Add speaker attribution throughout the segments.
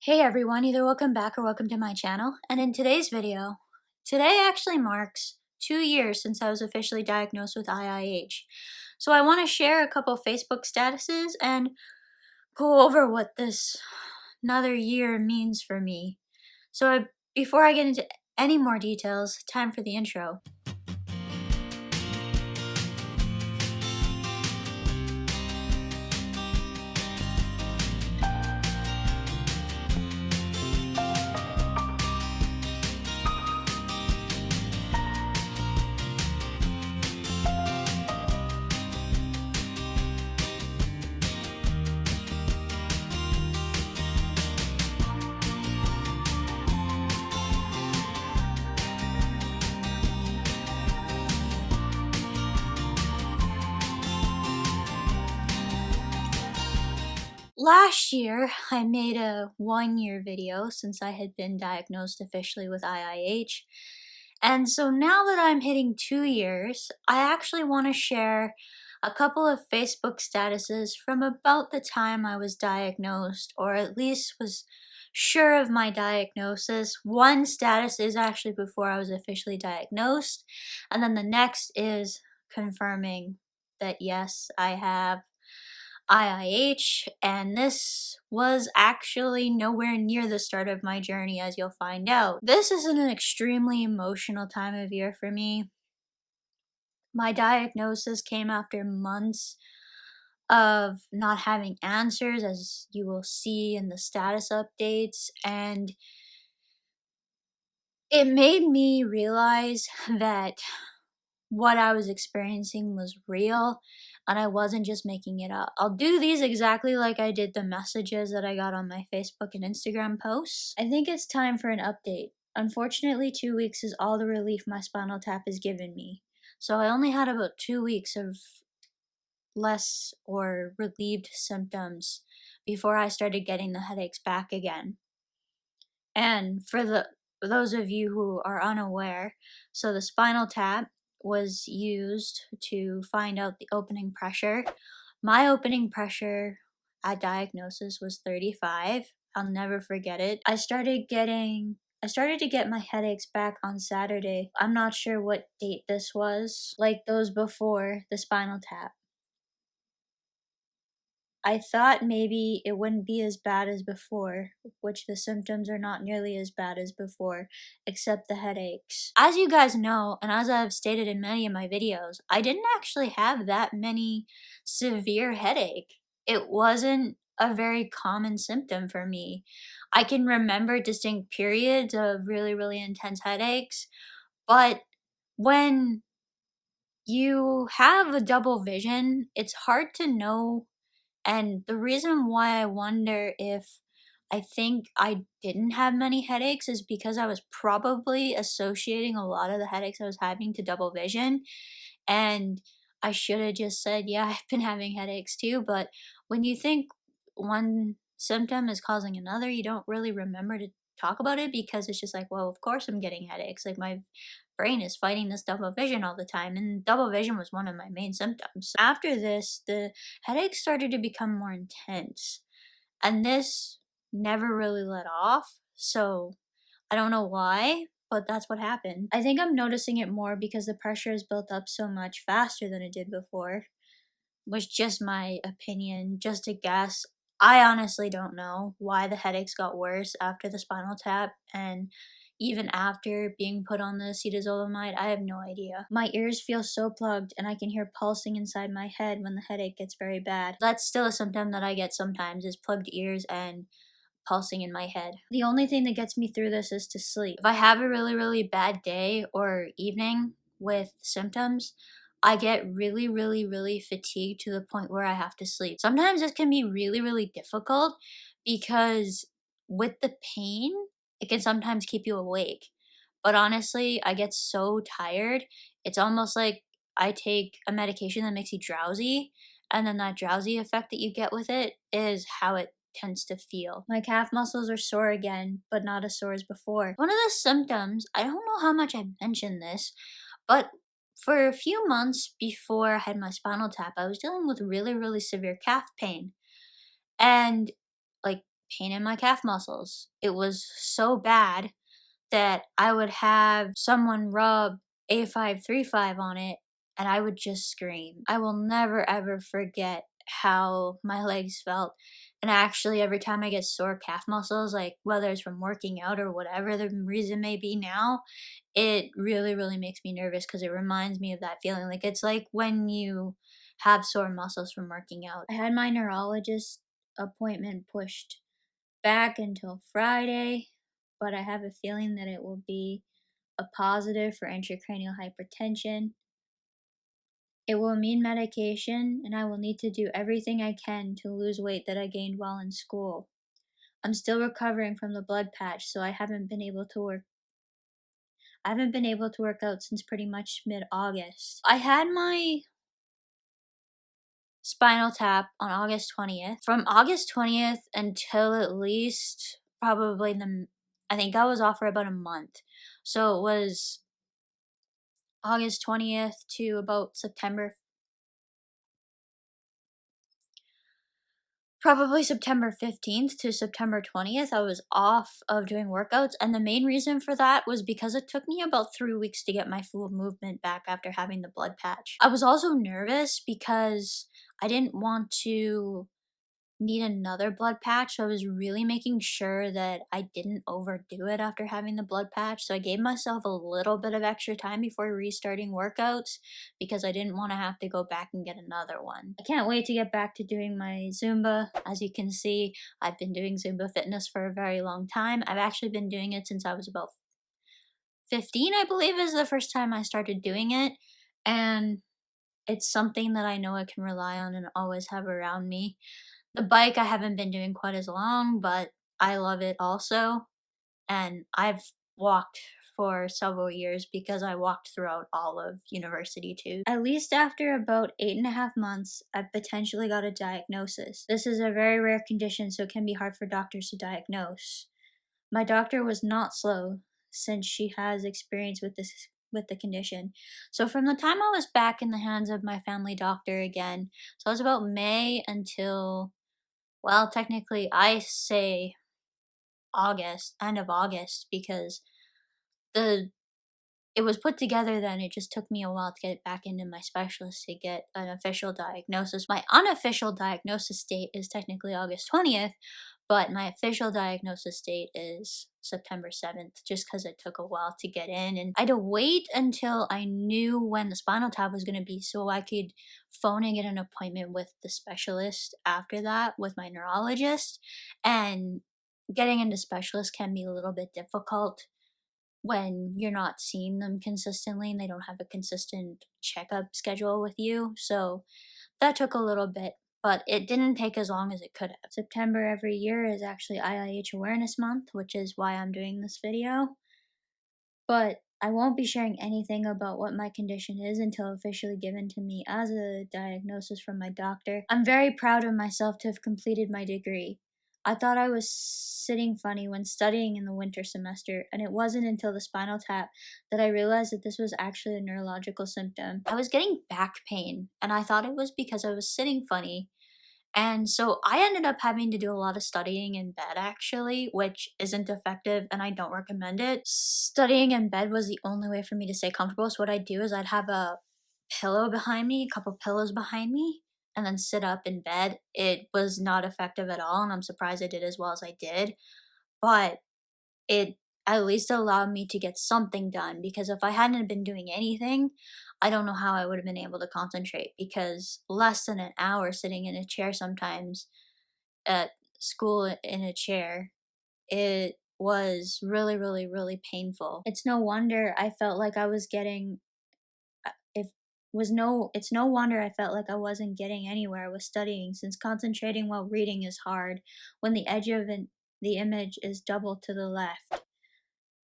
Speaker 1: Hey everyone, either welcome back or welcome to my channel. And in today's video, today actually marks 2 years since I was officially diagnosed with IIH. So I want to share a couple Facebook statuses and go over what this another year means for me. Before I get into any more details, time for the intro. Last year, I made a 1 year video since I had been diagnosed officially with IIH. And so now that I'm hitting 2 years, I actually want to share a couple of Facebook statuses from about the time I was diagnosed, or at least was sure of my diagnosis. One status is actually before I was officially diagnosed, and then the next is confirming that yes, I have IIH, and this was actually nowhere near the start of my journey, as you'll find out. This is an extremely emotional time of year for me. My diagnosis came after months of not having answers, as you will see in the status updates, and it made me realize that what I was experiencing was real and I wasn't just making it up. I'll do these exactly like I did the messages that I got on my Facebook and Instagram posts. I think it's time for an update. Unfortunately, 2 weeks is all the relief my spinal tap has given me. So I only had about 2 weeks of less or relieved symptoms before I started getting the headaches back again. And for those of you who are unaware, so the spinal tap was used to find out the opening pressure. My opening pressure at diagnosis was 35. I'll never forget it. I started to get my headaches back on Saturday. I'm not sure what date this was, like those before the spinal tap. I thought maybe it wouldn't be as bad as before, which the symptoms are not nearly as bad as before, except the headaches. As you guys know, and as I've stated in many of my videos, I didn't actually have that many severe headache. It wasn't a very common symptom for me. I can remember distinct periods of really, really intense headaches, but when you have a double vision, it's hard to know, and the reason why I wonder if I think I didn't have many headaches is because I was probably associating a lot of the headaches I was having to double vision. And I should have just said, yeah, I've been having headaches too. But when you think one symptom is causing another, you don't really remember to talk about it because it's just like, well, of course I'm getting headaches. Like my brain is fighting this double vision all the time. And double vision was one of my main symptoms. After this, the headaches started to become more intense. And this never really let off. So I don't know why, but that's what happened. I think I'm noticing it more because the pressure is built up so much faster than it did before. Was just my opinion, just a guess. I honestly don't know why the headaches got worse after the spinal tap and even after being put on the acetazolamide. I have no idea. My ears feel so plugged and I can hear pulsing inside my head when the headache gets very bad. That's still a symptom that I get sometimes, is plugged ears and pulsing in my head. The only thing that gets me through this is to sleep. If I have a really, really bad day or evening with symptoms, I get really, really, really fatigued to the point where I have to sleep. Sometimes this can be really, really difficult because with the pain, it can sometimes keep you awake. But honestly, I get so tired. It's almost like I take a medication that makes you drowsy, and then that drowsy effect that you get with it is how it tends to feel. My calf muscles are sore again, but not as sore as before. One of the symptoms, I don't know how much I mentioned this, but for a few months before I had my spinal tap, I was dealing with really, really severe calf pain. And like pain in my calf muscles. It was so bad that I would have someone rub A535 on it and I would just scream. I will never ever forget how my legs felt. And actually, every time I get sore calf muscles, like whether it's from working out or whatever the reason may be now, it really, really makes me nervous because it reminds me of that feeling. Like it's like when you have sore muscles from working out. I had my neurologist appointment pushed back until Friday, but I have a feeling that it will be a positive for intracranial hypertension. It will mean medication, and I will need to do everything I can to lose weight that I gained while in school. I'm still recovering from the blood patch, so I haven't been able to work. I haven't been able to work out since pretty much mid-August. I had my spinal tap on August 20th. From August 20th until at least probably I think I was off for about a month. So it was August 20th to about probably September 15th to September 20th, I was off of doing workouts. And the main reason for that was because it took me about 3 weeks to get my full movement back after having the blood patch. I was also nervous because I didn't want to need another blood patch, so I was really making sure that I didn't overdo it after having the blood patch. So I gave myself a little bit of extra time before restarting workouts because I didn't want to have to go back and get another one. I can't wait to get back to doing my Zumba. As you can see, I've been doing Zumba fitness for a very long time. I've actually been doing it since I was about 15, I believe is the first time I started doing it. And it's something that I know I can rely on and always have around me. The bike I haven't been doing quite as long, but I love it also, and I've walked for several years because I walked throughout all of university too. At least after about 8.5 months, I've potentially got a diagnosis. This is a very rare condition, so it can be hard for doctors to diagnose. My doctor was not slow since she has experience with the condition. So from the time I was back in the hands of my family doctor again, so it was about May until, well, technically, I say August, end of August, because the it was put together then. It just took me a while to get back into my specialist to get an official diagnosis. My unofficial diagnosis date is technically August 20th, but my official diagnosis date is September 7th, just because it took a while to get in. And I had to wait until I knew when the spinal tap was going to be so I could phone and get an appointment with the specialist after that, with my neurologist. And getting into specialists can be a little bit difficult when you're not seeing them consistently and they don't have a consistent checkup schedule with you. So that took a little bit, but it didn't take as long as it could have. September every year is actually IIH Awareness Month, which is why I'm doing this video. But I won't be sharing anything about what my condition is until officially given to me as a diagnosis from my doctor. I'm very proud of myself to have completed my degree. I thought I was sitting funny when studying in the winter semester, and it wasn't until the spinal tap that I realized that this was actually a neurological symptom. I was getting back pain, and I thought it was because I was sitting funny. And so I ended up having to do a lot of studying in bed actually, which isn't effective and I don't recommend it. Studying in bed was the only way for me to stay comfortable. So what I'd do is I'd have a pillow behind me, a couple pillows behind me, and then sit up in bed. It was not effective at all, and I'm surprised I did as well as I did. But it at least allowed me to get something done, because if I hadn't been doing anything, I don't know how I would have been able to concentrate, because less than an hour sitting in a chair sometimes at school in a chair, it was really, really, really painful. It's no wonder I felt like I was getting if was no it's no wonder I felt like I wasn't getting anywhere with studying, since concentrating while reading is hard when the edge of the image is double to the left.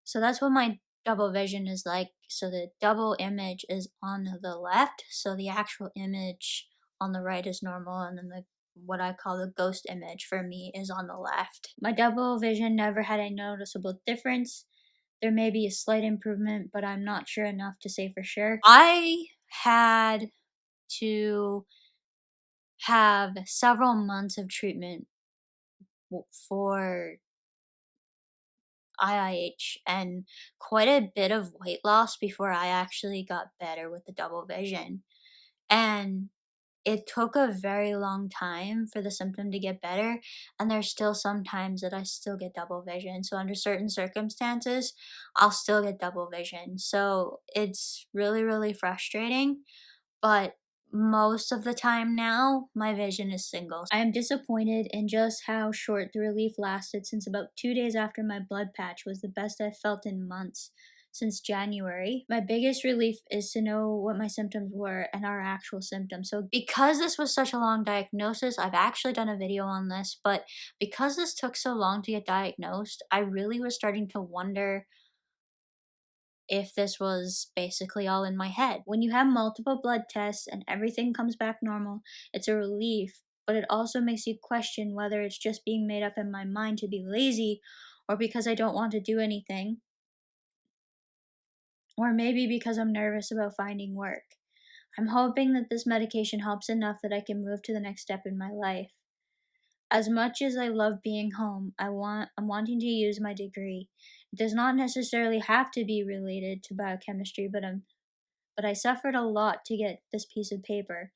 Speaker 1: So that's what my double vision is like. So the double image is on the left, so the actual image on the right is normal, and then the what I call the ghost image for me is on the left. My double vision never had a noticeable difference. There may be a slight improvement, but I'm not sure enough to say for sure. I had to have several months of treatment for IIH and quite a bit of weight loss before I actually got better with the double vision. And it took a very long time for the symptom to get better, and there's still some times that I still get double vision. So under certain circumstances, I'll still get double vision. So it's really, really frustrating, but most of the time now, my vision is single. I am disappointed in just how short the relief lasted, since about 2 days after my blood patch was the best I've felt in months since January. My biggest relief is to know what my symptoms were and are actual symptoms. So because this was such a long diagnosis, I've actually done a video on this, but because this took so long to get diagnosed, I really was starting to wonder if this was basically all in my head. When you have multiple blood tests and everything comes back normal, it's a relief, but it also makes you question whether it's just being made up in my mind to be lazy, or because I don't want to do anything, or maybe because I'm nervous about finding work. I'm hoping that this medication helps enough that I can move to the next step in my life. As much as I love being home, I'm wanting to use my degree. It does not necessarily have to be related to biochemistry, but I suffered a lot to get this piece of paper.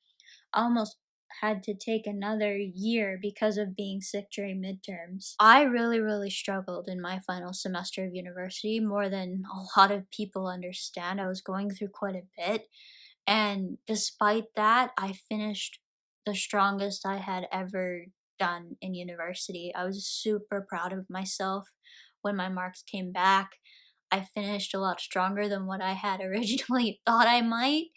Speaker 1: I almost had to take another year because of being sick during midterms. I really, really struggled in my final semester of university, more than a lot of people understand. I was going through quite a bit, and despite that, I finished the strongest I had ever done in university. I was super proud of myself when my marks came back. I finished a lot stronger than what I had originally thought I might,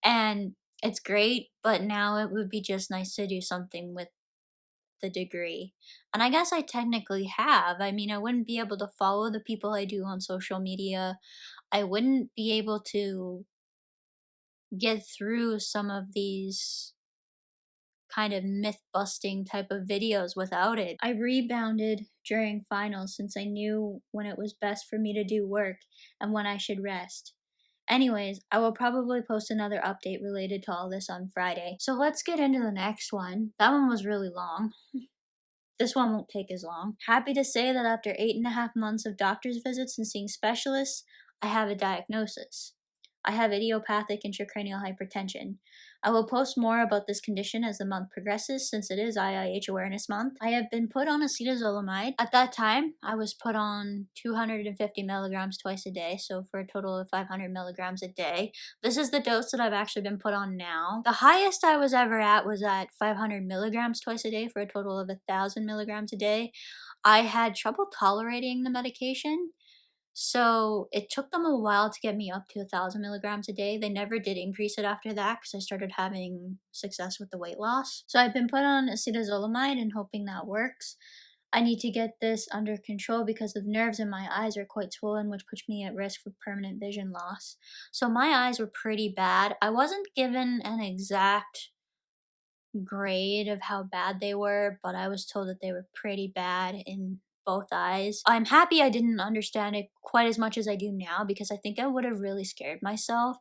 Speaker 1: and it's great, but now it would be just nice to do something with the degree. And I guess I technically have. I mean, I wouldn't be able to follow the people I do on social media. I wouldn't be able to get through some of these kind of myth busting type of videos without it. I rebounded during finals since I knew when it was best for me to do work and when I should rest. Anyways, I will probably post another update related to all this on Friday. So let's get into the next one. That one was really long. This one won't take as long. Happy to say that after 8.5 months of doctor's visits and seeing specialists, I have a diagnosis. I have idiopathic intracranial hypertension. I will post more about this condition as the month progresses, since it is IIH Awareness Month. I have been put on acetazolamide. At that time, I was put on 250 milligrams twice a day, so for a total of 500 milligrams a day. This is the dose that I've actually been put on now. The highest I was ever at was at 500 milligrams twice a day for a total of 1,000 milligrams a day. I had trouble tolerating the medication, so it took them a while to get me up to 1,000 milligrams a day. They never did increase it after that because I started having success with the weight loss. So I've been put on acetazolamide and hoping that works. I need to get this under control because the nerves in my eyes are quite swollen, which puts me at risk for permanent vision loss. So my eyes were pretty bad. I wasn't given an exact grade of how bad they were, but I was told that they were pretty bad in both eyes. I'm happy I didn't understand it quite as much as I do now, because I think I would have really scared myself.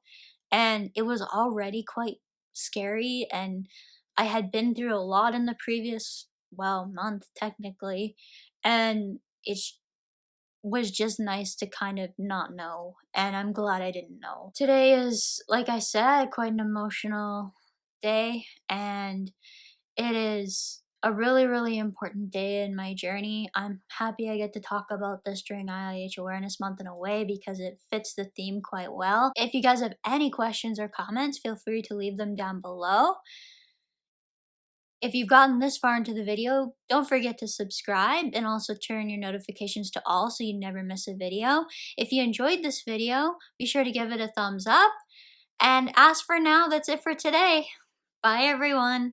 Speaker 1: And it was already quite scary, and I had been through a lot in the previous, well, month technically, and was just nice to kind of not know, and I'm glad I didn't know. Today is, like I said, quite an emotional day, and it is a really, really important day in my journey. I'm happy I get to talk about this during IIH Awareness Month in a way, because it fits the theme quite well. If you guys have any questions or comments, feel free to leave them down below. If you've gotten this far into the video, don't forget to subscribe and also turn your notifications to all so you never miss a video. If you enjoyed this video, be sure to give it a thumbs up. And as for now, that's it for today. Bye everyone.